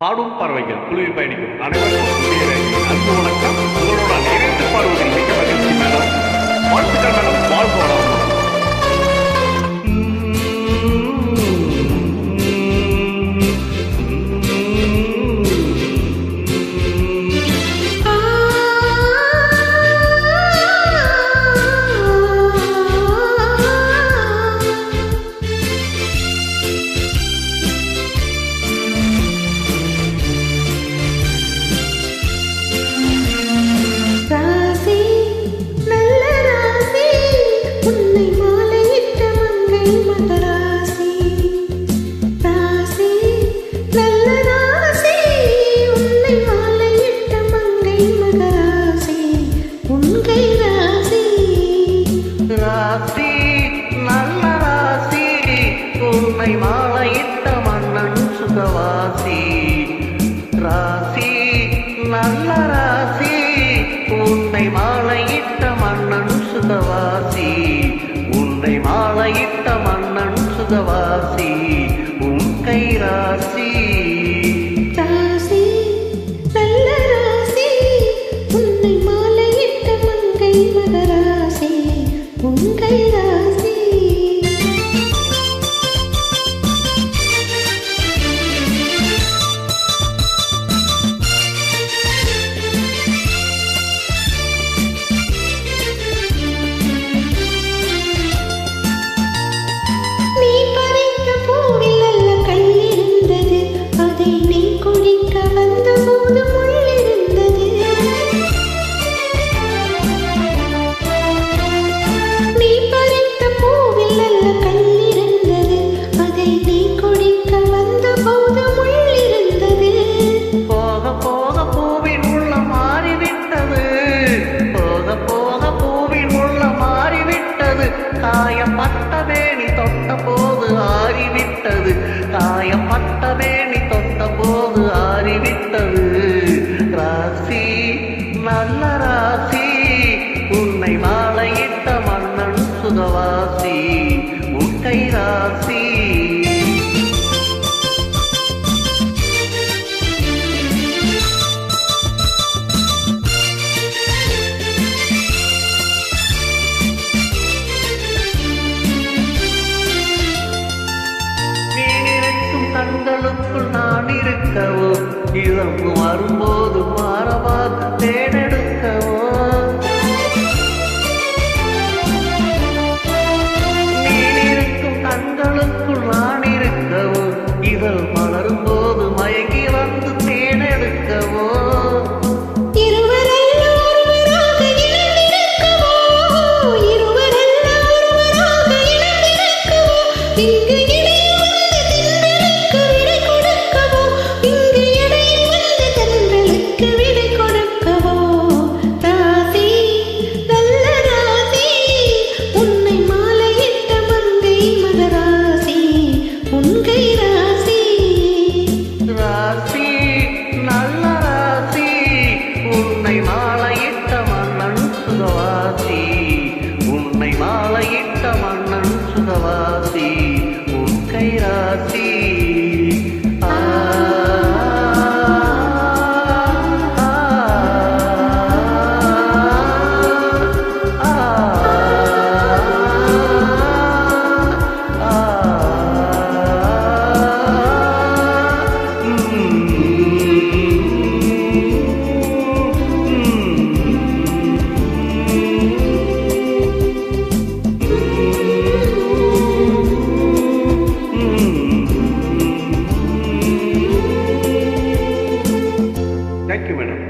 பாடும் பறவைகள் குழுவில் பயணிக்கும் அனைவருக்கும் அன்பு வணக்கம். உங்களுடன் இணைந்து பாடுவதில் மிக மகிழ்ச்சி மேடம். வாழ்த்துக்கள் மேடம். வாழ்வோம். உன்னை மாலையிட்ட மன்னன் சுகவாசி ராசி நல்ல ராசி. உன்னை மாலையிட்ட மன்னன் சுகவாசி. உன்னை மாலையிட்ட மன்னன் சுகவாசி. உன் கை ராசி காயப்பட்ட வேணி தொட்ட போது ஆறிவிட்டது. காயப்பட்ட வேணி தொட்ட போது ஆறிவிட்டது. ராசி நல்ல ராசி. உன்னை மாலையிட்ட மன்னன் சுகவாசி. உன் கை ராசி கண்களுக்குள் நான் இருக்கவோ, இழந்து வரும்போது மாறவாக தேடெடுக்கவோ. நீ இருக்கும் கண்களுக்குள் நான் இருக்கவோ, இதழ் மலரும் போது மயங்கி வந்து தேடெடுக்கவோ. உன்னை மாலையிட்ட மன்னன் சுகவாசி. உன்னை மாலையிட்ட மன்னன் சுகவாசி. உன் கை ராசி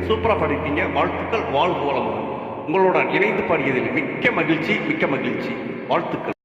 சூப்பரா படிப்பீங்க. வாழ்த்துக்கள். வாழ்வு வளமுடன். உங்களுடன் இணைந்து பாடியதில் மிக்க மகிழ்ச்சி. வாழ்த்துக்கள்.